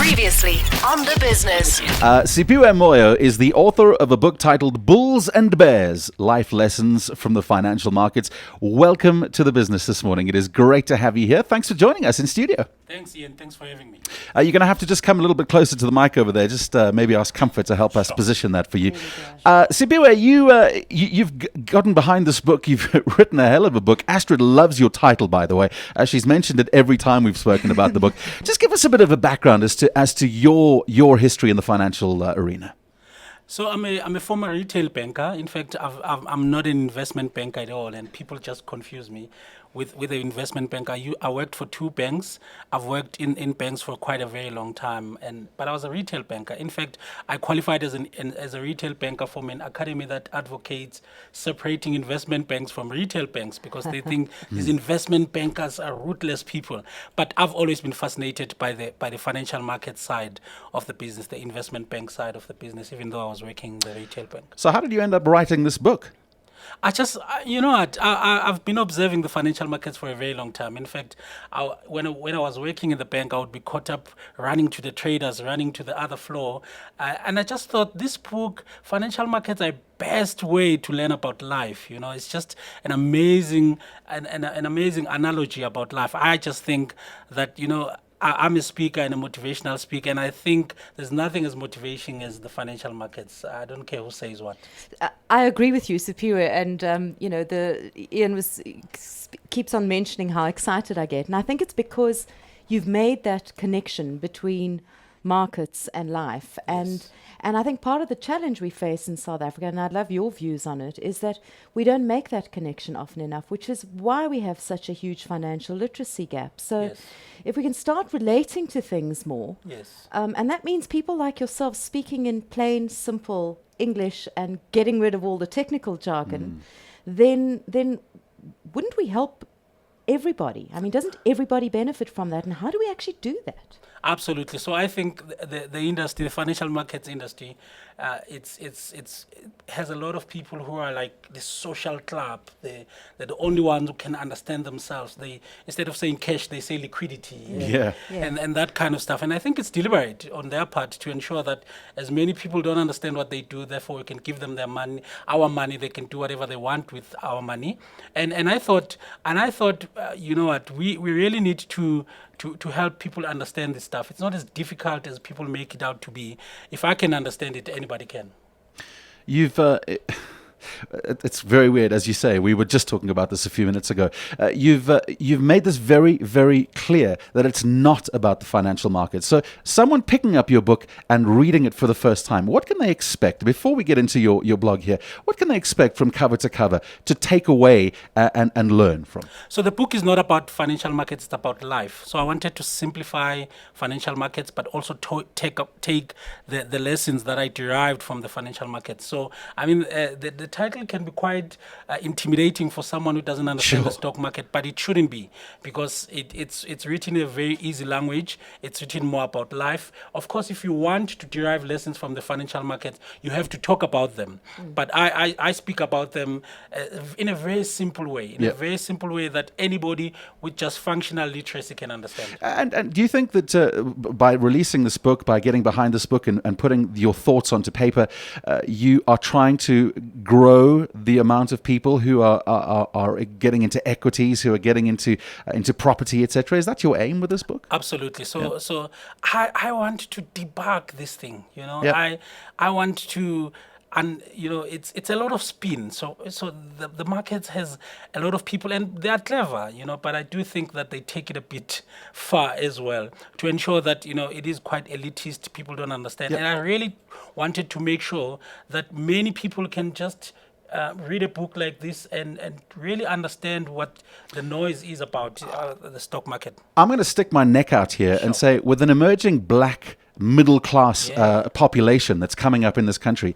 Previously on The Business. Siphiwe Moyo is the author of a book titled Bulls and Bears, Life Lessons from the Financial Markets. Welcome to The Business this morning. It is great to have you here. Thanks for joining us in studio. Thanks, Ian. Thanks for having me. You're going to have to just come a little bit closer to the mic over there. Just maybe ask Comfort to help us position that for you. Siphiwe, you've gotten behind this book. You've written a hell of a book. Astrid loves your title, by the way. She's mentioned it every time we've spoken about the book. Just give us a bit of a background as to your history in the financial arena. So I'm a former retail banker. In fact, I'm not an investment banker at all, and people just confuse me with an investment banker. I worked for two banks. I've worked in banks for quite a very long time, but I was a retail banker. In fact, I qualified as a retail banker from an academy that advocates separating investment banks from retail banks because they think these investment bankers are ruthless people. But I've always been fascinated by the financial market side of the business, the investment bank side of the business, even though I was working in the retail bank. So how did you end up writing this book? I've been observing the financial markets for a very long time. In fact, when I was working in the bank, I would be caught up running to the traders, running to the other floor. And I just thought this book, Financial Markets, are the best way to learn about life. You know, it's just an amazing analogy about life. I just think that, I'm a speaker and a motivational speaker, and I think there's nothing as motivating as the financial markets. I don't care who says what. I agree with you, Siphiwe, and Ian keeps on mentioning how excited I get, and I think it's because you've made that connection between markets and life, Yes. and I think part of the challenge we face in South Africa, and I'd love your views on it, is that we don't make that connection often enough, which is why we have such a huge financial literacy gap. So Yes. if we can start relating to things more, Yes. and that means people like yourself speaking in plain, simple English and getting rid of all the technical jargon, then wouldn't we help everybody? I mean, doesn't everybody benefit from that? And how do we actually do that? Absolutely. So I think the industry, the financial markets industry, it has a lot of people who are like the social club. They're the only ones who can understand themselves. They, instead of saying cash, they say liquidity. Yeah. And that kind of stuff. And I think it's deliberate on their part to ensure that as many people don't understand what they do, therefore we can give them their money, our money. They can do whatever they want with our money. And I thought, you know what, we really need to help people understand this stuff. It's not as difficult as people make it out to be. If I can understand it, anybody can. It's very weird, as you say. We were just talking about this a few minutes ago. You've made this very, very clear that it's not about the financial market. So someone picking up your book and reading it for the first time, what can they expect? Before we get into your blog here, what can they expect from cover to cover to take away and learn from? So the book is not about financial markets, it's about life. So I wanted to simplify financial markets, but also take the lessons that I derived from the financial markets. So, I mean, the title can be quite intimidating for someone who doesn't understand the stock market, but it shouldn't be, because it's written in a very easy language. It's written more about life. Of course, if you want to derive lessons from the financial market, you have to talk about them. But I speak about them in a very simple way, a very simple way that anybody with just functional literacy can understand. And do you think that by releasing this book, by getting behind this book and putting your thoughts onto paper, you are trying to grow the amount of people who are getting into equities, who are getting into property, etc.? Is that your aim with this book? Absolutely. So I want to debug this thing. I want to. And it's a lot of spin. So the market has a lot of people, and they are clever, But I do think that they take it a bit far as well to ensure that it is quite elitist. People don't understand, and I really wanted to make sure that many people can just read a book like this and really understand what the noise is about the stock market. I'm going to stick my neck out here and say, with an emerging black middle class population that's coming up in this country,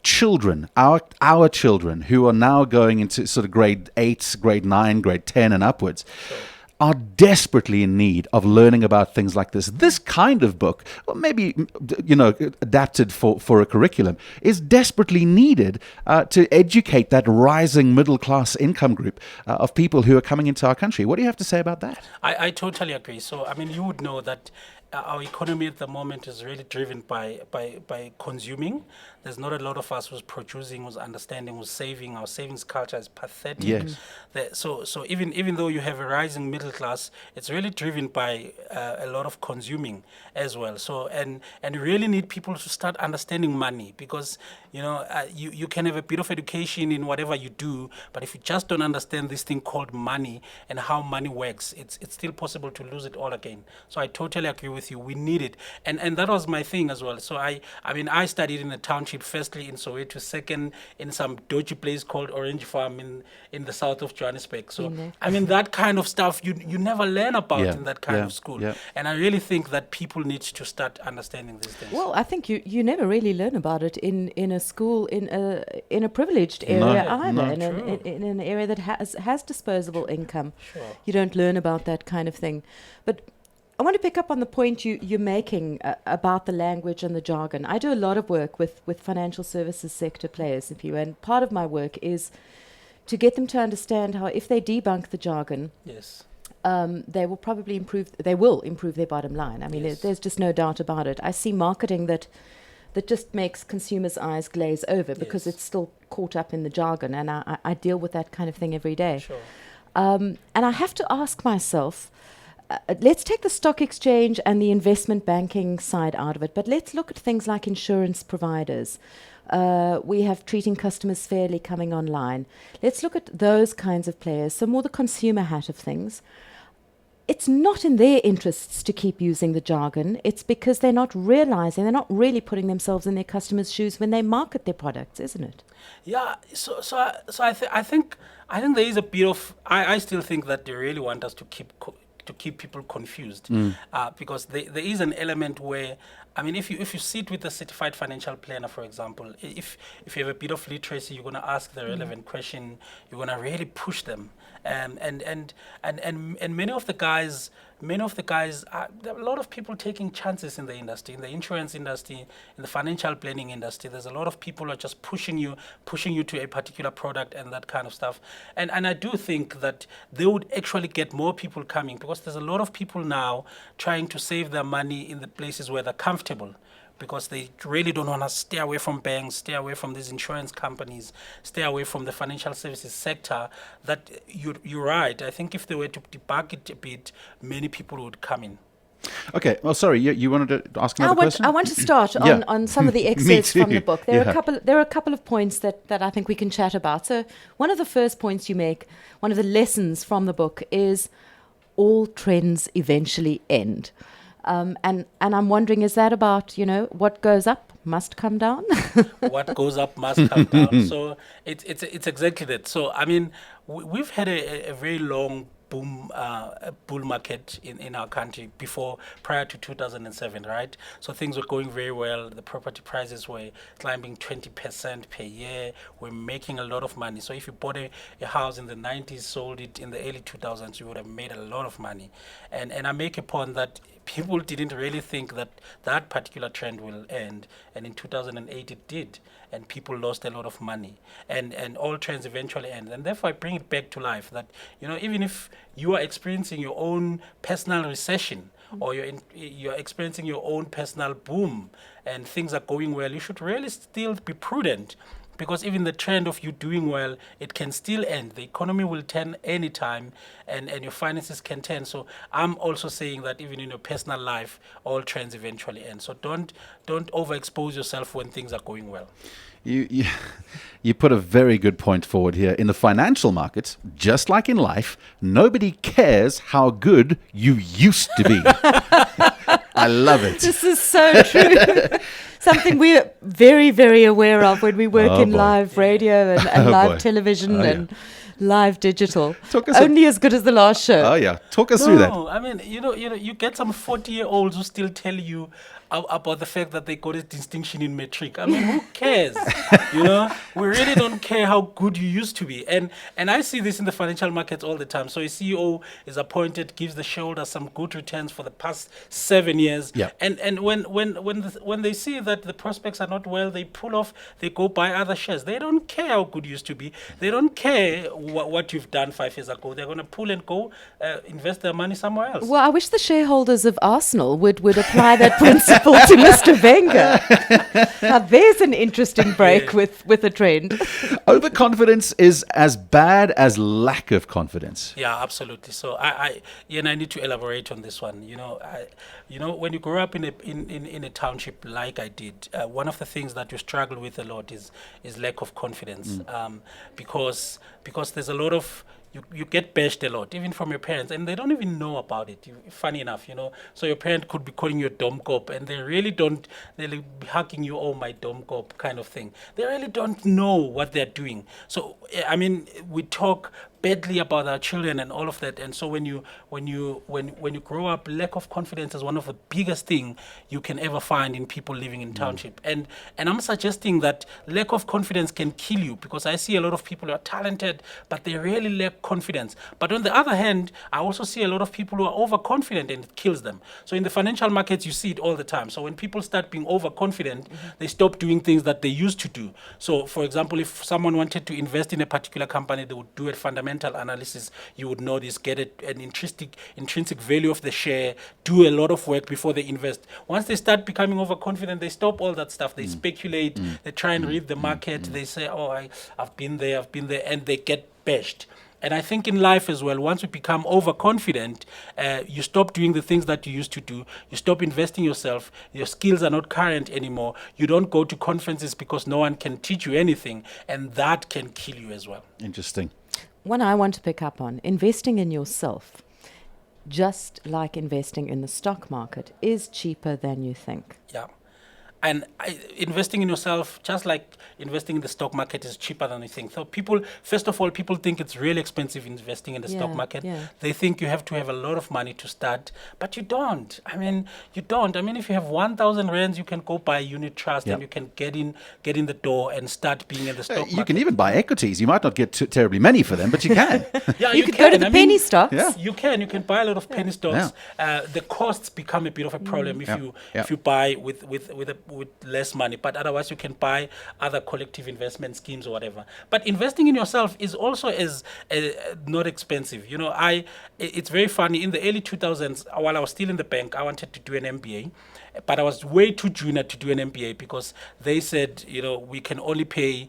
children, our children who are now going into sort of grade 8, grade 9, grade 10 and upwards, are desperately in need of learning about things like this. This kind of book, or maybe, adapted for a curriculum, is desperately needed to educate that rising middle-class income group of people who are coming into our country. What do you have to say about that? I totally agree. So, I mean, you would know that our economy at the moment is really driven by consuming. There's not a lot of us who's producing, who's understanding, who's saving. Our savings culture is pathetic. Yes. So even though you have a rising middle class, it's really driven by a lot of consuming as well. So and you really need people to start understanding money, because you can have a bit of education in whatever you do, but if you just don't understand this thing called money and how money works, it's still possible to lose it all again. So I totally agree with you. We need it, and that was my thing as well. So I studied in a township, firstly in Soweto, second in some dodgy place called Orange Farm in the south of Johannesburg. So that kind of stuff you never learn about in that kind of school. Yeah. And I really think that people need to start understanding these things. Well, I think you never really learn about it in a school in a privileged area either. In an area that has disposable income. Sure. You don't learn about that kind of thing. But I want to pick up on the point you're making about the language and the jargon. I do a lot of work with financial services sector players, and part of my work is to get them to understand how if they debunk the jargon, Yes. they will probably improve their bottom line. I mean, Yes. there's just no doubt about it. I see marketing that just makes consumers' eyes glaze over because Yes. it's still caught up in the jargon, and I deal with that kind of thing every day. Sure. And I have to ask myself, let's take the stock exchange and the investment banking side out of it, but let's look at things like insurance providers. We have treating customers fairly coming online. Let's look at those kinds of players, so more the consumer hat of things. It's not in their interests to keep using the jargon. It's because they're not really putting themselves in their customers' shoes when they market their products, isn't it? Yeah, so I think there is a bit of I still think that they really want us to keep people confused, because there is an element where, I mean, if you sit with a certified financial planner, for example, if you have a bit of literacy, you're going to ask the relevant question. You're going to really push them, and many of the guys. There are a lot of people taking chances in the industry, in the insurance industry, in the financial planning industry. There's a lot of people who are just pushing you to a particular product and that kind of stuff. And I do think that they would actually get more people coming, because there's a lot of people now trying to save their money in the places where they're comfortable, because they really don't want to stay away from banks, stay away from these insurance companies, stay away from the financial services sector. That you're right. I think if they were to debug it a bit, many people would come in. Okay. Well, sorry, you wanted to ask another question? I want to start Yeah. on some of the excerpts from too. the book. Yeah. There are a couple of points that I think we can chat about. So one of the first points you make, one of the lessons from the book, is all trends eventually end. And I'm wondering, is that about, what goes up must come down? What goes up must come down. So it's exactly that. So I mean, we've had a very long bull market in our country prior to 2007, right? So things were going very well. The property prices were climbing 20% per year. We're making a lot of money. So if you bought a house in the 90s, sold it in the early 2000s, you would have made a lot of money. And I make a point that people didn't really think that particular trend will end, and in 2008 it did, and people lost a lot of money, and all trends eventually end. And therefore I bring it back to life that even if you are experiencing your own personal recession, or you're experiencing your own personal boom and things are going well, you should really still be prudent, because even the trend of you doing well, it can still end. The economy will turn anytime, and your finances can turn. So I'm also saying that even in your personal life, all trends eventually end. So don't overexpose yourself when things are going well. You put a very good point forward here. In the financial markets, just like in life, nobody cares how good you used to be. I love it. This is so true. Something we're very, very aware of when we work in boy. live radio and live boy. television and live digital. Talk us Only as good as the last show. Oh yeah, talk us through that. No, I mean, you get some 40-year-olds who still tell you, about the fact that they got a distinction in matric. I mean, who cares? We really don't care how good you used to be. And I see this in the financial markets all the time. So a CEO is appointed, gives the shareholders some good returns for the past 7 years. Yeah. And when they see that the prospects are not well, they pull off, they go buy other shares. They don't care how good you used to be. They don't care what you've done 5 years ago. They're going to pull and go invest their money somewhere else. Well, I wish the shareholders of Arsenal would apply that principle to Mr. Wenger. Now, there's an interesting break with a trend. Overconfidence is as bad as lack of confidence. Yeah, absolutely. So I need to elaborate on this one. When you grow up in a township like I did, one of the things that you struggle with a lot is lack of confidence, because there's a lot of you get bashed a lot, even from your parents, and they don't even know about it. Funny enough, So your parent could be calling you a dumb cop, and they really don't. They'll be hugging you, oh my dumb cop, kind of thing. They really don't know what they're doing. So I mean, we talk badly about our children and all of that, and so when you grow up, lack of confidence is one of the biggest thing you can ever find in people living in township. And I'm suggesting that lack of confidence can kill you, because I see a lot of people who are talented but they really lack confidence. But on the other hand, I also see a lot of people who are overconfident and it kills them. So in the financial markets, you see it all the time. So when people start being overconfident, they stop doing things that they used to do. So for example, if someone wanted to invest in a particular company, they would do a fundamental analysis. You would notice, get an intrinsic value of the share, do a lot of work before they invest. Once they start becoming overconfident, they stop all that stuff. They speculate, they try and read the market, they say, oh, I've been there, and they get bashed. And I think in life as well, once you become overconfident, you stop doing the things that you used to do. You stop investing yourself. Your skills are not current anymore. You don't go to conferences because no one can teach you anything. And that can kill you as well. Interesting. One I want to pick up on, investing in yourself, just like investing in the stock market, is cheaper than you think. Yeah. And investing in yourself, just like investing in the stock market, is cheaper than you think. So first of all, people think it's really expensive investing in the stock market. Yeah. They think you have to have a lot of money to start, but you don't. I mean, you don't. I mean, if you have 1,000 rands, you can go buy a unit trust and you can get in the door and start being in the stock market. You can even buy equities. You might not get terribly many for them, but you can. Yeah, you could go to the penny stocks. Yeah. You can buy a lot of penny stocks. Yeah. The costs become a bit of a problem if you buy with less money, but otherwise you can buy other collective investment schemes or whatever. But investing in yourself is also not expensive. It's very funny. In the early 2000s, while I was still in the bank, I wanted to do an MBA, but I was way too junior to do an MBA because they said, we can only pay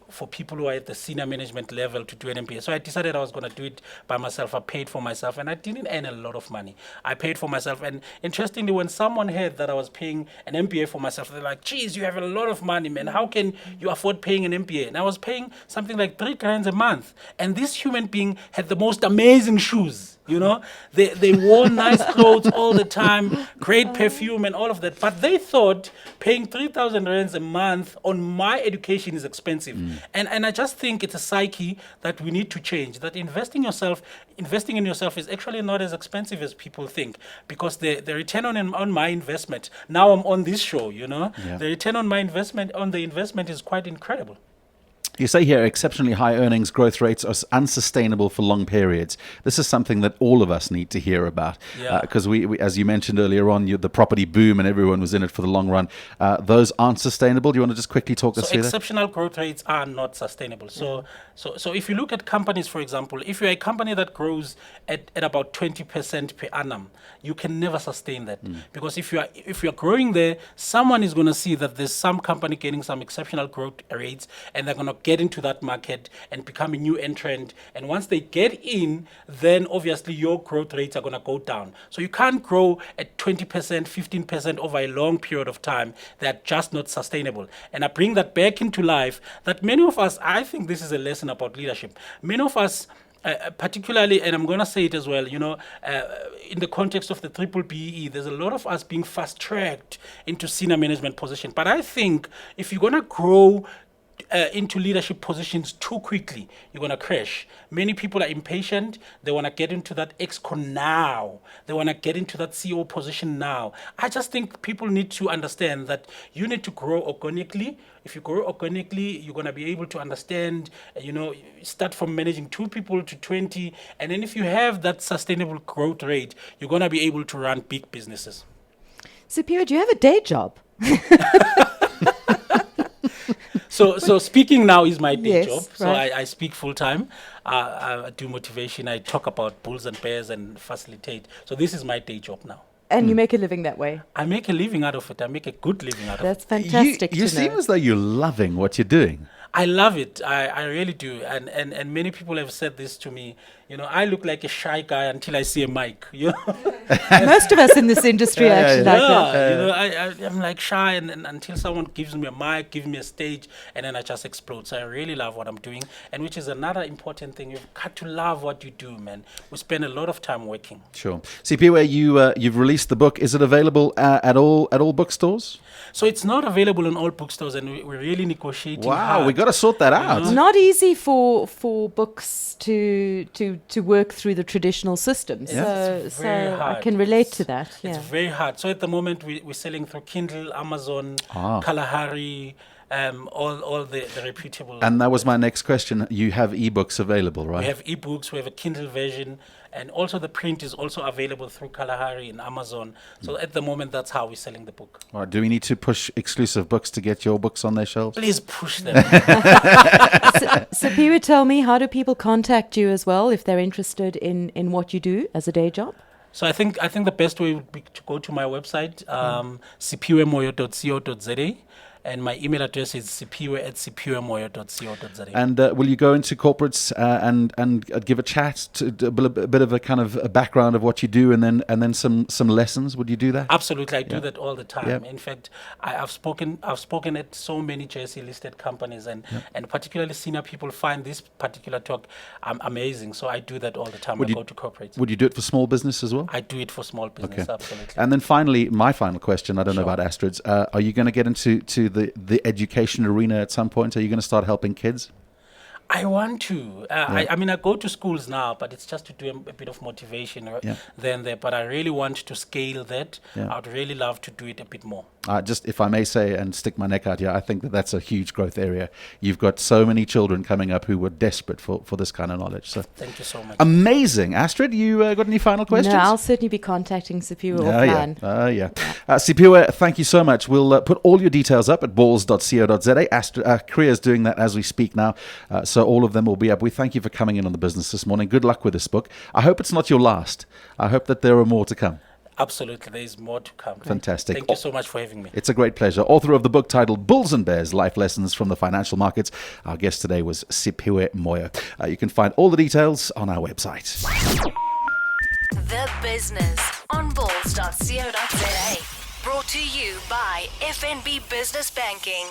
for people who are at the senior management level to do an MBA. So I decided I was going to do it by myself. I paid for myself, and I didn't earn a lot of money. I paid for myself, and interestingly, when someone heard that I was paying an MBA for myself, they're like, geez, you have a lot of money, man. How can you afford paying an MBA? And I was paying something like 3 grand a month. And this human being had the most amazing shoes. They wore nice clothes all the time, great perfume and all of that. But they thought paying 3,000 rands a month on my education is expensive. And I just think it's a psyche that we need to change, that investing in yourself is actually not as expensive as people think, because the return on my investment, now I'm on this show, the return on my investment, is quite incredible. You say here exceptionally high earnings growth rates are unsustainable for long periods. This is something that all of us need to hear about, because we, as you mentioned earlier on, the property boom and everyone was in it for the long run. Those aren't sustainable. Do you want to just quickly talk us through that? Exceptional growth rates are not sustainable. So if you look at companies, for example, if you're a company that grows at about 20% per annum, you can never sustain that, because if you're growing there, someone is going to see that there's some company getting some exceptional growth rates, and they're going to get into that market and become a new entrant. And once they get in, then obviously your growth rates are going to go down. So you can't grow at 20%, 15% over a long period of time. They're just not sustainable. And I bring that back into life, that many of us, I think this is a lesson about leadership. Many of us, particularly, and I'm going to say it as well, in the context of the triple BE, there's a lot of us being fast-tracked into senior management position. But I think if you're going to grow into leadership positions too quickly, you're going to crash. Many people are impatient. They want to get into that exco now. They want to get into that CEO position now. I just think people need to understand that you need to grow organically. If you grow organically, you're going to be able to understand, start from managing 2 people to 20. And then if you have that sustainable growth rate, you're going to be able to run big businesses. Siphiwe, do you have a day job? So speaking now is my day Yes, job. So right. I speak full time. I do motivation. I talk about bulls and bears and facilitate. So this is my day job now. And you make a living that way. I make a living out of it. I make a good living out of That's it. fantastic You to seem know. as though you're loving what you're doing. I love it. I really do. And many people have said this to me. I look like a shy guy until I see a mic. Most of us in this industry are actually like that. I'm like shy and until someone gives me a mic, gives me a stage, and then I just explode. So I really love what I'm doing, and which is another important thing. You've got to love what you do, man. We spend a lot of time working. Sure. Siphiwe, you've released the book. Is it available at all bookstores? So it's not available in all bookstores, and we're really negotiating. Wow, hard. we got to sort that out. It's not easy for books to work through the traditional systems. It's So very I hard. can relate to that. It's Yeah. very hard. So at the moment, we're selling through Kindle, Amazon, Kalahari, all the reputable. And that was my next question. You have ebooks available, right? We have ebooks, we have a Kindle version, and also the print is also available through Kalahari and Amazon. So at the moment, that's how we're selling the book. All right. Do we need to push exclusive books to get your books on their shelves? Please push them. Siphiwe, tell me, how do people contact you as well if they're interested in what you do as a day job? So I think the best way would be to go to my website, siphiwemoyo.co.za. And my email address is siphiwe@siphiwemoyo.co.za. And will you go into corporates and give a chat, to a bit of a kind of a background of what you do, and then some lessons? Would you do that? Absolutely, I do that all the time. Yeah. In fact, I've spoken at so many JSE listed companies, and particularly senior people find this particular talk amazing. So I do that all the time. I go to corporates. Would you do it for small business as well? I do it for small business, Okay. absolutely. And then finally, my final question. I don't know Sure. about Astrid's. Are you going to get into the education arena at some point? Are you going to start helping kids? I want to. I mean, I go to schools now, but it's just to do a bit of motivation then there. But I really want to scale that. Yeah. I'd really love to do it a bit more. Just, if I may say, and stick my neck out here, I think that's a huge growth area. You've got so many children coming up who were desperate for this kind of knowledge. So Thank you so much. amazing. Astrid, you got any final questions? No, I'll certainly be contacting Siphiwe offline. Siphiwe, thank you so much. We'll put all your details up at balls.co.za. Astrid, Kriya's doing that as we speak now. So all of them will be up. We thank you for coming in on the business this morning. Good luck with this book. I hope it's not your last. I hope that there are more to come. Absolutely, there is more to come. Fantastic. Thank you so much for having me. It's a great pleasure. Author of the book titled Bulls and Bears, Life Lessons from the Financial Markets. Our guest today was Siphiwe Moyo. You can find all the details on our website. The Business on balls.co.za. Brought to you by FNB Business Banking.